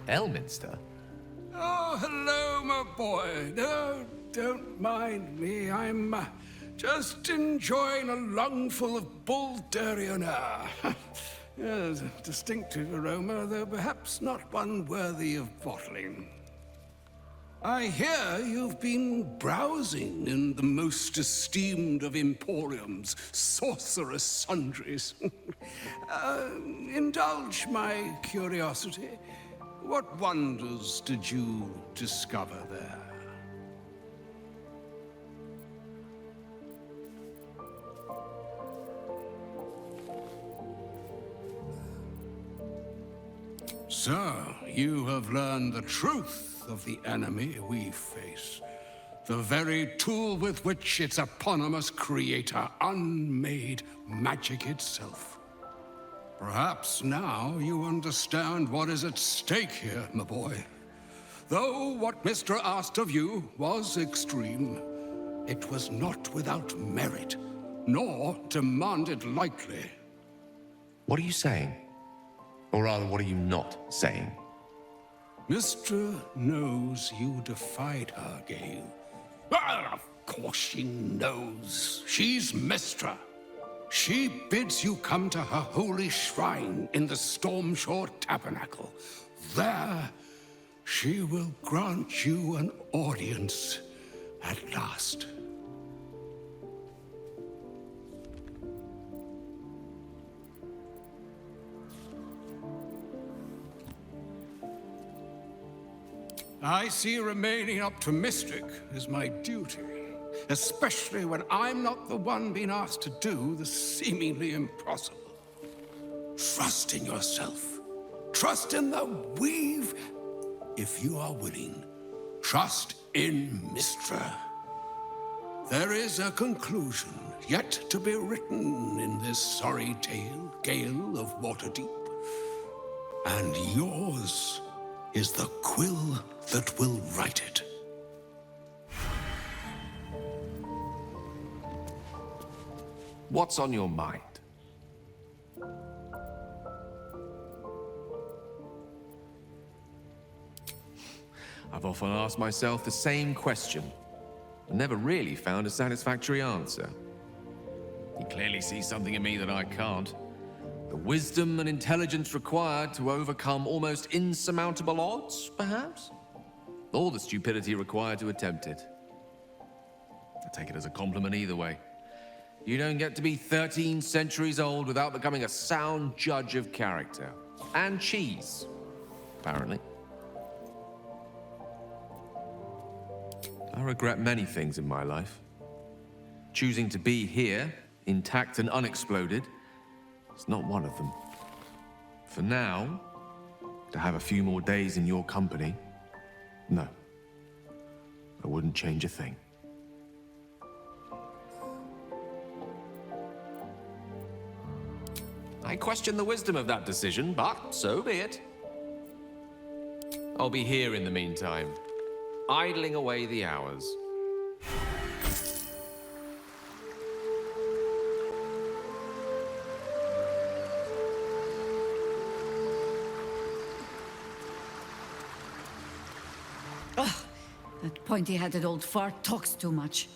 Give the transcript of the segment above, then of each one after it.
Elminster? Oh, hello, my boy. No, don't mind me. I'm just enjoying a lungful of Baldurian air. Yes, a distinctive aroma, though perhaps not one worthy of bottling. I hear you've been browsing in the most esteemed of Emporium's sorcerous sundries. Indulge my curiosity. What wonders did you discover there? So, you have learned the truth of the enemy we face. The very tool with which its eponymous creator unmade magic itself. Perhaps now you understand what is at stake here, my boy. Though what Mr. asked of you was extreme, it was not without merit, nor demanded lightly. What are you saying? Or rather, what are you not saying? Mr. knows you defied her, Gale. Well, of course she knows. She's Mistra. She bids you come to her holy shrine in the Stormshore Tabernacle. There, she will grant you an audience at last. I see remaining optimistic is my duty, especially when I'm not the one being asked to do the seemingly impossible. Trust in yourself. Trust in the weave, if you are willing. Trust in Mistra. There is a conclusion yet to be written in this sorry tale, Gale of Waterdeep. And yours is the quill that will write it. What's on your mind? I've often asked myself the same question, but never really found a satisfactory answer. You clearly see something in me that I can't. The wisdom and intelligence required to overcome almost insurmountable odds, perhaps? Or the stupidity required to attempt it. I take it as a compliment either way. You don't get to be 13 centuries old without becoming a sound judge of character. And cheese, apparently. I regret many things in my life. Choosing to be here, intact and unexploded, is not one of them. For now, to have a few more days in your company, no. I wouldn't change a thing. I question the wisdom of that decision, but so be it. I'll be here in the meantime, idling away the hours. That pointy-headed old fart talks too much.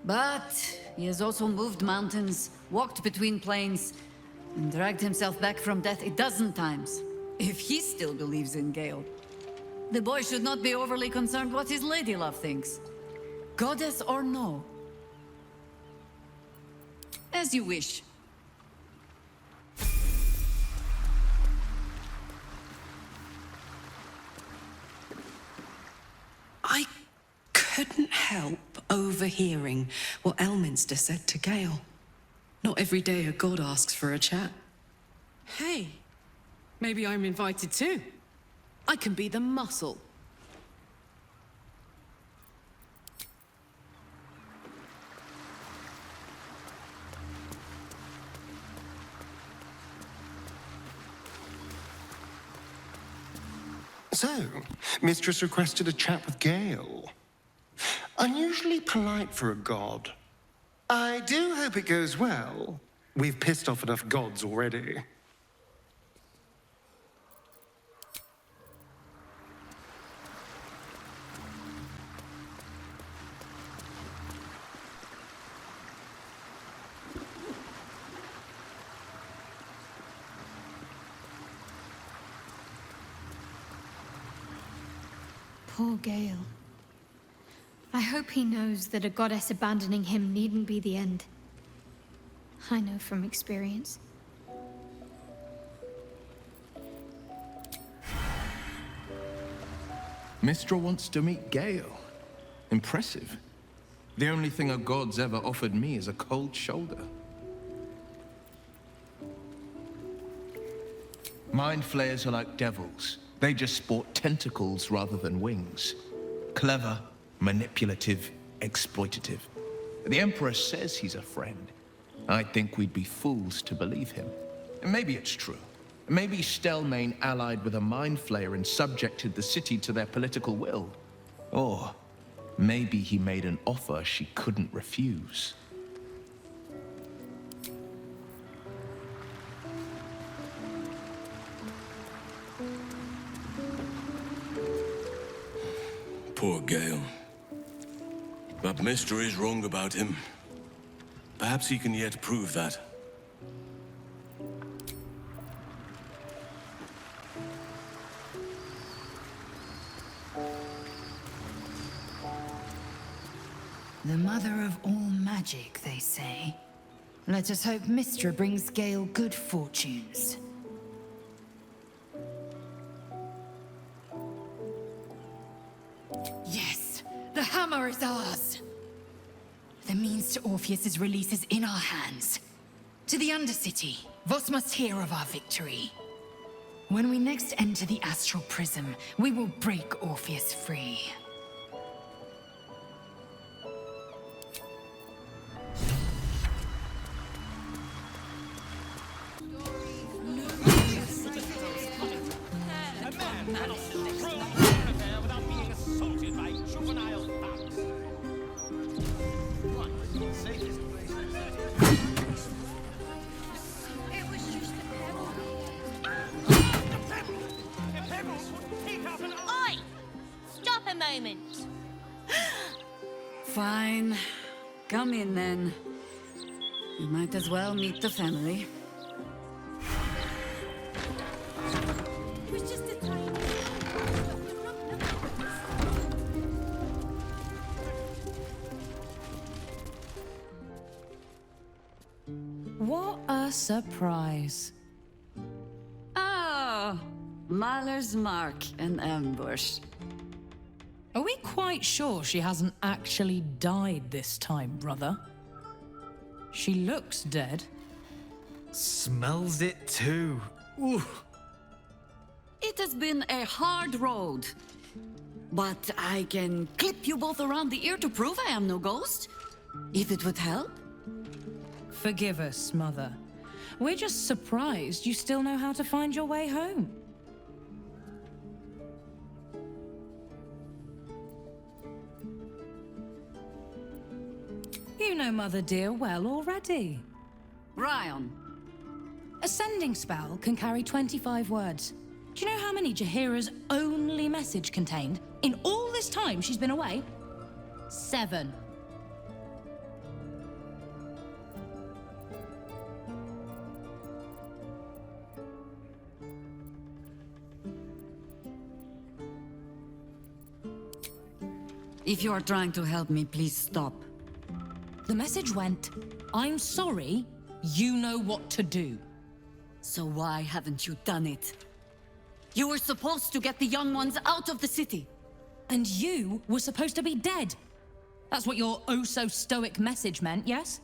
But he has also moved mountains, walked between plains, and dragged himself back from death a dozen times. If he still believes in Gale. The boy should not be overly concerned what his ladylove thinks. Goddess or no. As you wish. I couldn't help overhearing what Elminster said to Gale. Not every day a god asks for a chat. Hey, maybe I'm invited too. I can be the muscle. So, Mistress requested a chat with Gale. Unusually polite for a god. I do hope it goes well. We've pissed off enough gods already. Poor Gale. I hope he knows that a goddess abandoning him needn't be the end. I know from experience. Mistra wants to meet Gale. Impressive. The only thing a god's ever offered me is a cold shoulder. Mind flayers are like devils. They just sport tentacles rather than wings. Clever, manipulative, exploitative. The Emperor says he's a friend. I think we'd be fools to believe him. And maybe it's true. Maybe Stelmane allied with a mind flayer and subjected the city to their political will. Or maybe he made an offer she couldn't refuse. Poor Gale. But Mistra is wrong about him. Perhaps he can yet prove that. The mother of all magic, they say. Let us hope Mistra brings Gale good fortunes. Yes, the hammer is ours. The means to Orpheus's release is in our hands. To the Undercity, Voss must hear of our victory. When we next enter the Astral Prism, we will break Orpheus free. Oi! Stop a moment. Fine. Come in then. You might as well meet the family. It was just a tiny... What a surprise. Oh, Mahler's mark and ambush. Are we quite sure she hasn't actually died this time, brother? She looks dead. Smells it too. Ooh. It has been a hard road. But I can clip you both around the ear to prove I am no ghost. If it would help. Forgive us, Mother. We're just surprised you still know how to find your way home. You know Mother dear well already. Ryan. A sending spell can carry 25 words. Do you know how many Jaheiras' only message contained in all this time she's been away? 7. If you are trying to help me, please stop. The message went, I'm sorry, you know what to do. So why haven't you done it? You were supposed to get the young ones out of the city. And you were supposed to be dead. That's what your oh-so-stoic message meant, yes?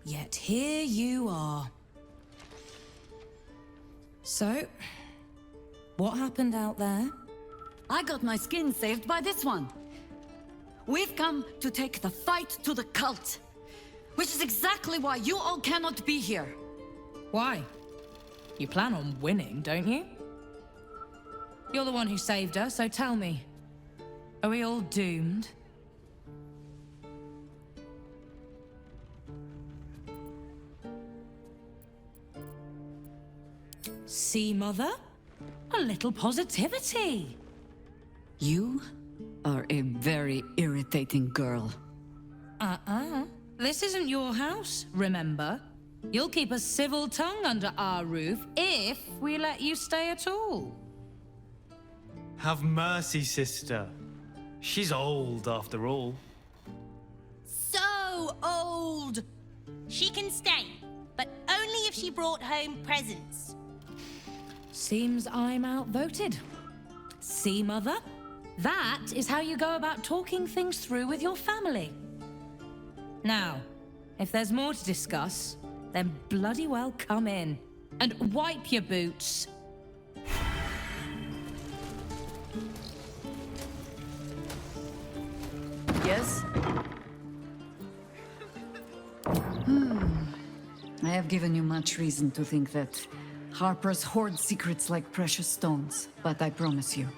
Yet here you are. So, what happened out there? I got my skin saved by this one. We've come to take the fight to the cult. Which is exactly why you all cannot be here. Why? You plan on winning, don't you? You're the one who saved her, so tell me. Are we all doomed? See, Mother? A little positivity. You are a very irritating girl. This isn't your house, remember? You'll keep a civil tongue under our roof if we let you stay at all. Have mercy, sister. She's old, after all. So old! She can stay, but only if she brought home presents. Seems I'm outvoted. See, Mother? That is how you go about talking things through with your family. Now, if there's more to discuss, then bloody well come in. And wipe your boots. Yes? I have given you much reason to think that Harper's hoard secrets like precious stones, but I promise you,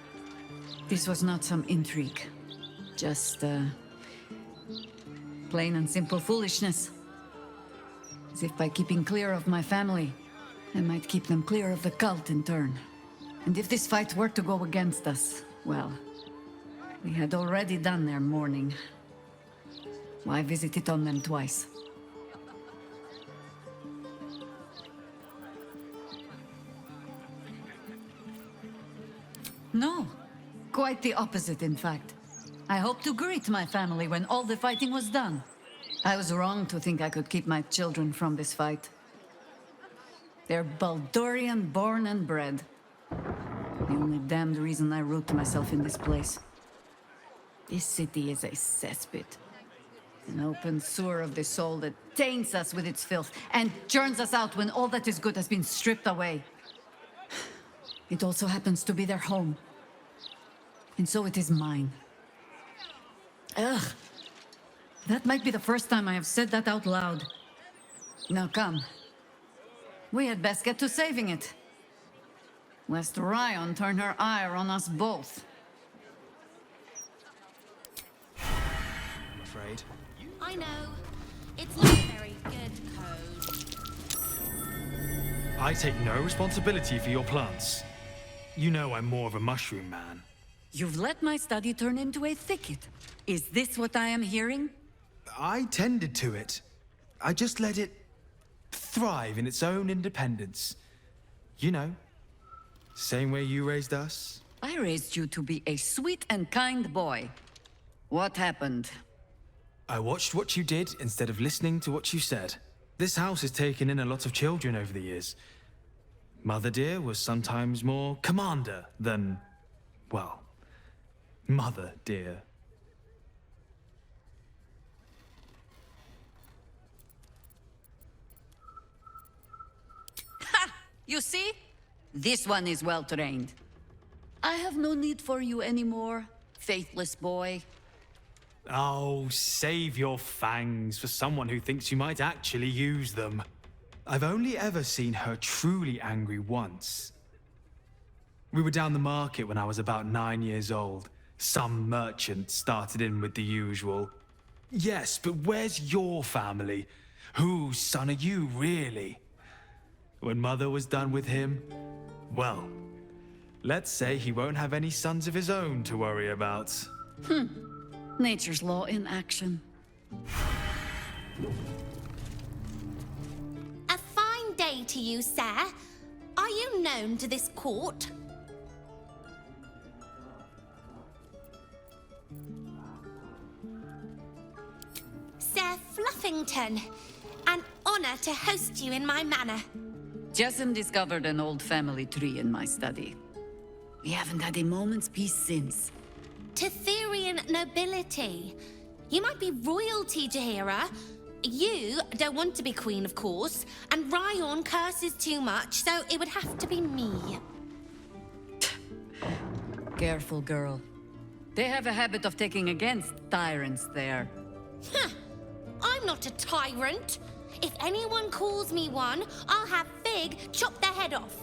this was not some intrigue. Just, plain and simple foolishness. As if by keeping clear of my family, I might keep them clear of the cult in turn. And if this fight were to go against us, well, we had already done their mourning. Why visit it on them twice? No, quite the opposite, in fact. I hoped to greet my family when all the fighting was done. I was wrong to think I could keep my children from this fight. They're Baldurian born and bred. The only damned reason I root myself in this place. This city is a cesspit. An open sewer of the soul that taints us with its filth and churns us out when all that is good has been stripped away. It also happens to be their home. And so it is mine. Ugh. That might be the first time I have said that out loud. Now come. We had best get to saving it. Lest Ryan turn her ire on us both. I'm afraid. I know. It's not a very good code. I take no responsibility for your plants. You know I'm more of a mushroom man. You've let my study turn into a thicket. Is this what I am hearing? I tended to it. I just let it thrive in its own independence. You know, same way you raised us. I raised you to be a sweet and kind boy. What happened? I watched what you did instead of listening to what you said. This house has taken in a lot of children over the years. Mother dear was sometimes more commander than, well, mother dear. Ha! You see? This one is well trained. I have no need for you anymore, faithless boy. Oh, save your fangs for someone who thinks you might actually use them. I've only ever seen her truly angry once. We were down the market when I was about 9 years old. Some merchant started in with the usual. Yes, but where's your family? Whose son are you, really? When Mother was done with him, well, let's say he won't have any sons of his own to worry about. Nature's law in action. A fine day to you, sir. Are you known to this court? Sir Fluffington, an honor to host you in my manor. Jessamine discovered an old family tree in my study. We haven't had a moment's peace since. Tetherian nobility. You might be royalty, Jaheira. You don't want to be queen, of course, and Ryan curses too much, so it would have to be me. Careful, girl. They have a habit of taking against tyrants there. I'm not a tyrant. If anyone calls me one, I'll have Fig chop their head off.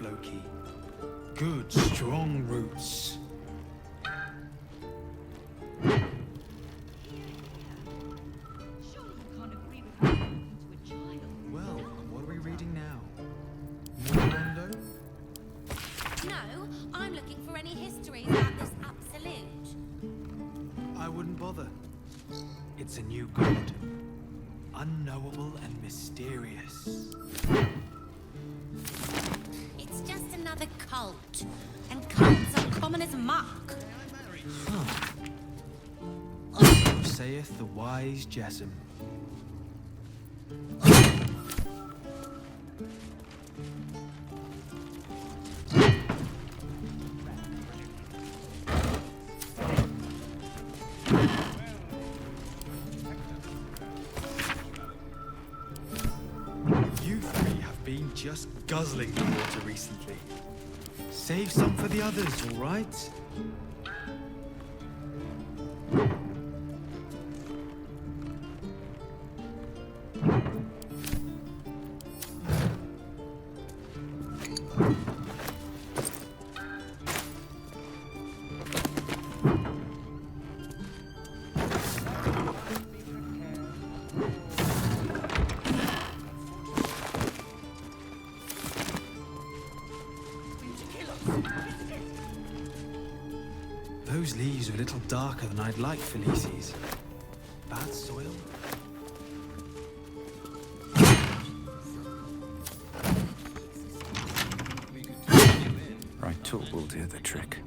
Loki. Good, strong roots. Well, what are we reading now? More Rondo? No, I'm looking for any history about this absolute. I wouldn't bother. It's a new god. Unknowable and mysterious. It's just another cult. And cults are common as muck. So saith the wise Jessam. You three have been just guzzling the water recently. Save some for the others, all right? Those leaves are a little darker than I'd like, Felices. Bad soil? Right tool will do the trick.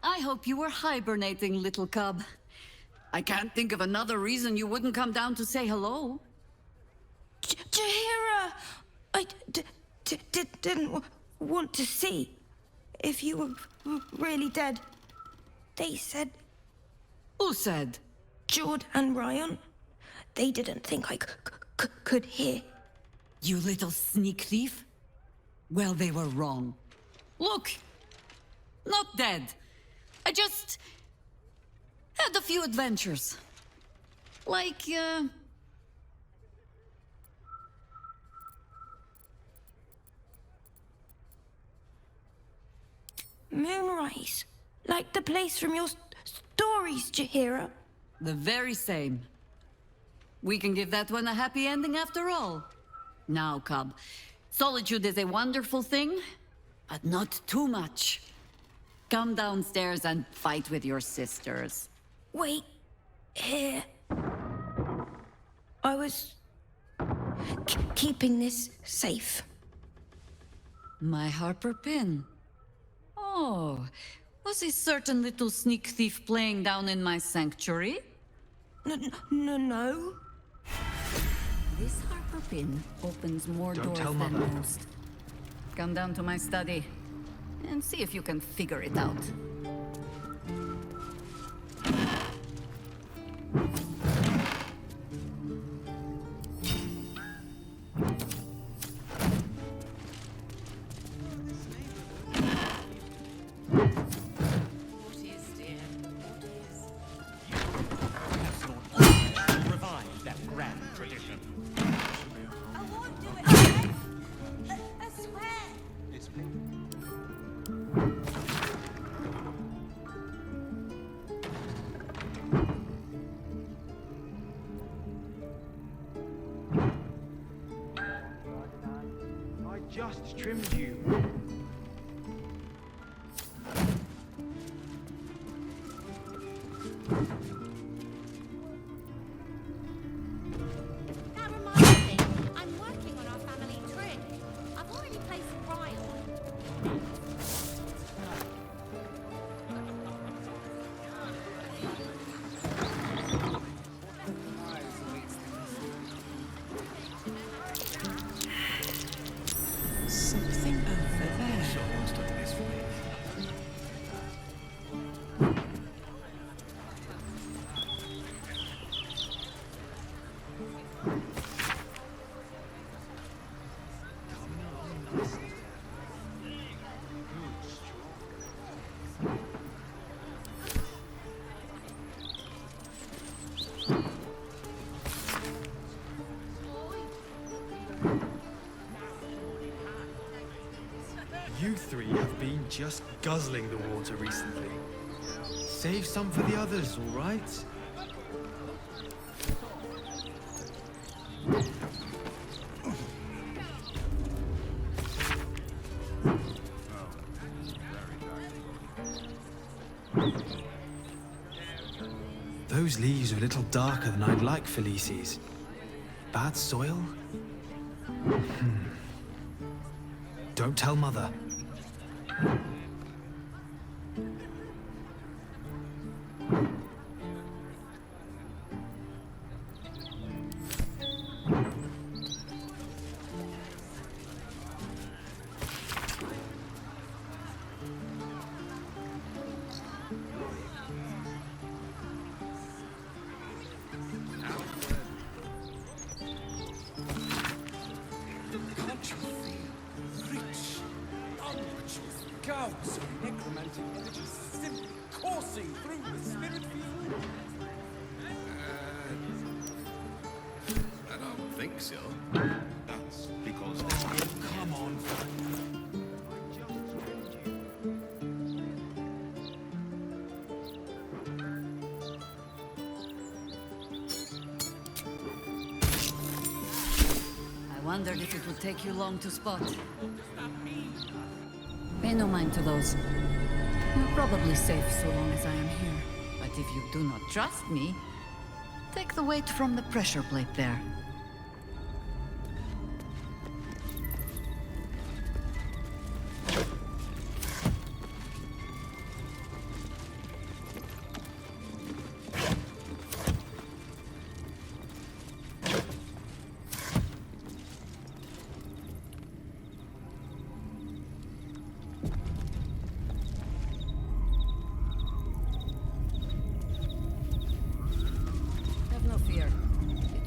I hope you were hibernating, little cub. I can't think of another reason you wouldn't come down to say hello. Jaheira! I didn't want to see if you were really dead. They said... Who said? Jord and Ryan. They didn't think I could hear. You little sneak thief? Well, they were wrong. Look! Not dead. I just... had a few adventures. Like, Moonrise. Like the place from your stories, Jaheira. the very same. We can give that one a happy ending after all. Now, cub, solitude is a wonderful thing, but not too much. Come downstairs and fight with your sisters. Wait, here. I was keeping this safe. My Harper pin. Oh, was a certain little sneak thief playing down in my sanctuary? No. This Harper pin opens more Don't doors tell than Mother. most. Come down to my study and see if you can figure it out. Revive that grand tradition. I won't do it again. I swear. It's me. I just trimmed you. That reminds me, I'm working on our family tree. I've already placed Ryan. You three have been just guzzling the water recently. Save some for the others, all right? Those leaves are a little darker than I'd like, Felices. Bad soil? Don't tell Mother. Gouts of necromantic energies simply coursing through the spirit field? I don't think so. That's because Come on. I wondered if it would take you long to spot. Pay no mind to those. You're probably safe so long as I am here. But if you do not trust me, take the weight from the pressure plate there.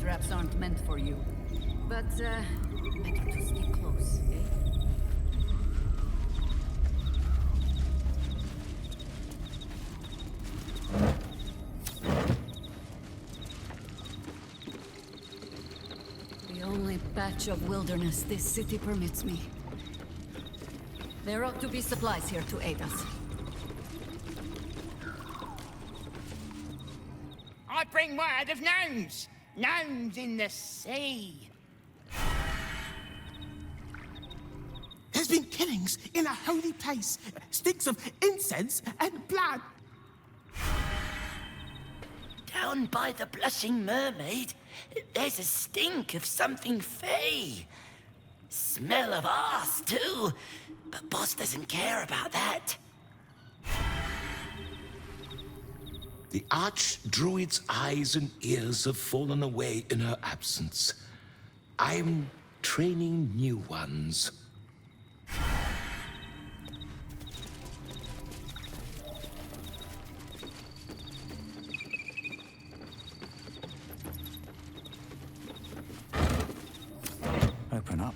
Traps aren't meant for you. But, better to stay close, eh? The only patch of wilderness this city permits me. There ought to be supplies here to aid us. I bring word of gnomes! Gnomes in the sea! There's been killings in a holy place. Stinks of incense and blood. Down by the Blushing Mermaid, there's a stink of something fey. Smell of arse, too. But Boss doesn't care about that. The Archdruid's eyes and ears have fallen away in her absence. I'm training new ones. Open up.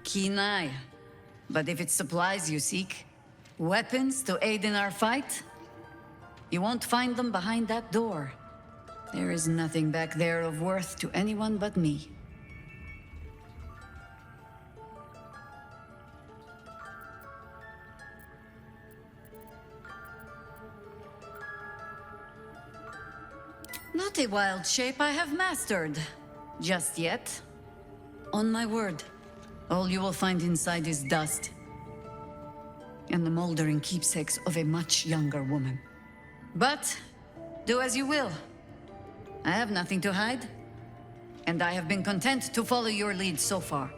Keen eye. But if it's supplies you seek, weapons to aid in our fight, you won't find them behind that door. There is nothing back there of worth to anyone but me. Not a wild shape I have mastered. Just yet. On my word, all you will find inside is dust. And the moldering keepsakes of a much younger woman. But, do as you will. I have nothing to hide, and I have been content to follow your lead so far.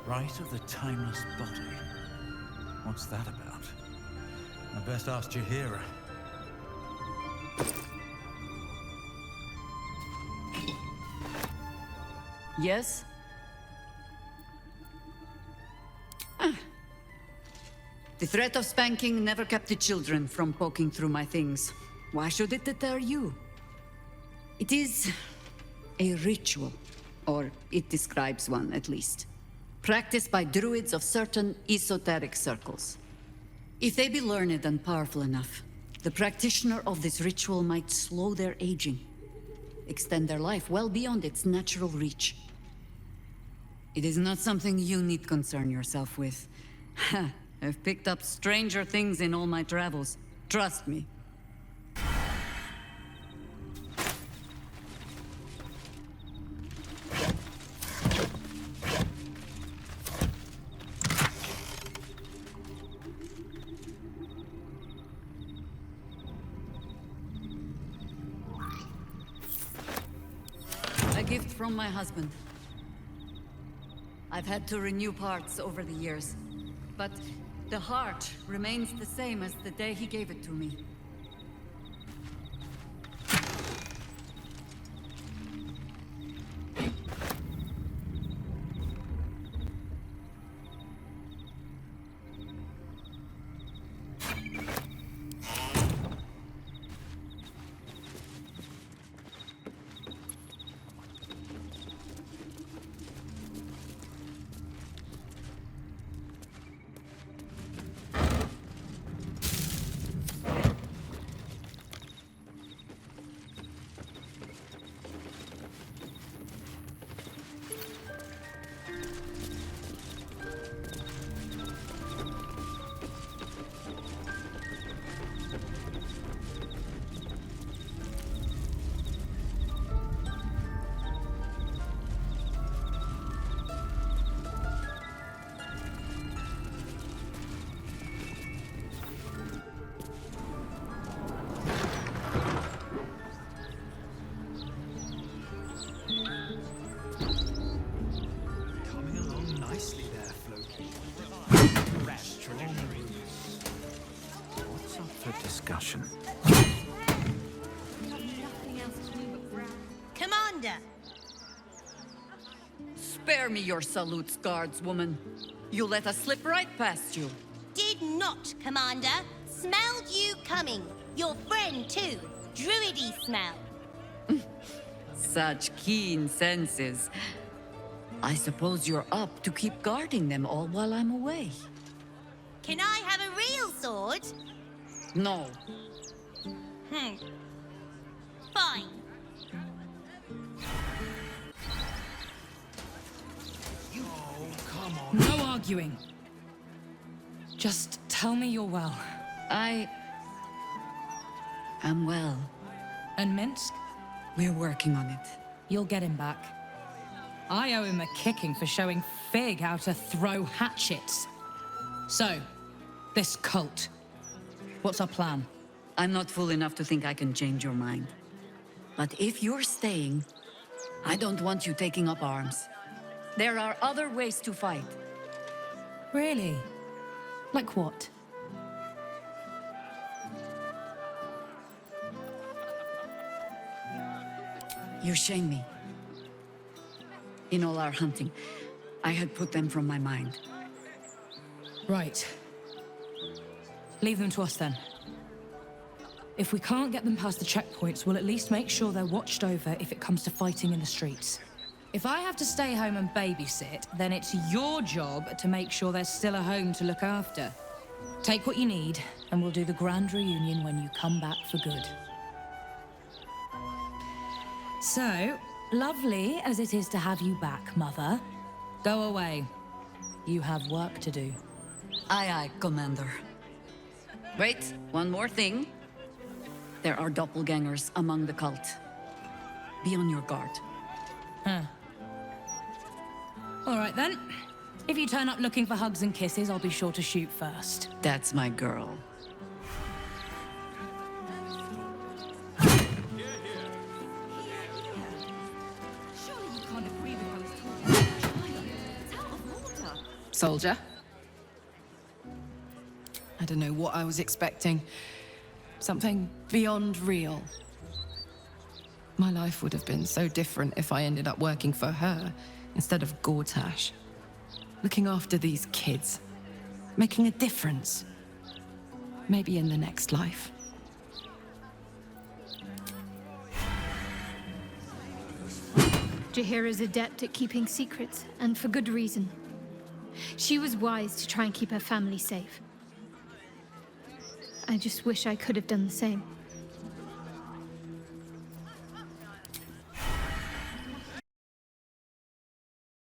Rite of the Timeless Body. What's that about? I best ask Jaheiras. Yes? The threat of spanking never kept the children from poking through my things. Why should it deter you? It is a ritual, or it describes one at least, practiced by druids of certain esoteric circles. If they be learned and powerful enough, the practitioner of this ritual might slow their aging, extend their life well beyond its natural reach. It is not something you need concern yourself with. I've picked up stranger things in all my travels. Trust me. A gift from my husband. I've had to renew parts over the years, but the heart remains the same as the day he gave it to me. Commander! Spare me your salutes, guardswoman. You let us slip right past you. Did not, Commander. Smelled you coming. Your friend, too. Druidy smell. Such keen senses. I suppose you're up to keep guarding them all while I'm away. Can I have a real sword? No. Fine. No arguing. Just tell me you're well. I am well. And Minsk? We're working on it. You'll get him back. I owe him a kicking for showing Fig how to throw hatchets. So, this cult. What's our plan? I'm not fool enough to think I can change your mind. But if you're staying, I don't want you taking up arms. There are other ways to fight. Really? Like what? You shame me. In all our hunting, I had put them from my mind. Right. Leave them to us then. If we can't get them past the checkpoints, we'll at least make sure they're watched over if it comes to fighting in the streets. If I have to stay home and babysit, then it's your job to make sure there's still a home to look after. Take what you need, and we'll do the grand reunion when you come back for good. So, lovely as it is to have you back, Mother, go away. You have work to do. Aye, aye, Commander. Wait, one more thing. There are doppelgangers among the cult. Be on your guard. Huh. All right then. If you turn up looking for hugs and kisses, I'll be sure to shoot first. That's my girl. Soldier? I don't know what I was expecting. Something beyond real. My life would have been so different if I ended up working for her instead of Gortash. Looking after these kids. Making a difference. Maybe in the next life. Jaheiras adept at keeping secrets, and for good reason. She was wise to try and keep her family safe. I just wish I could have done the same.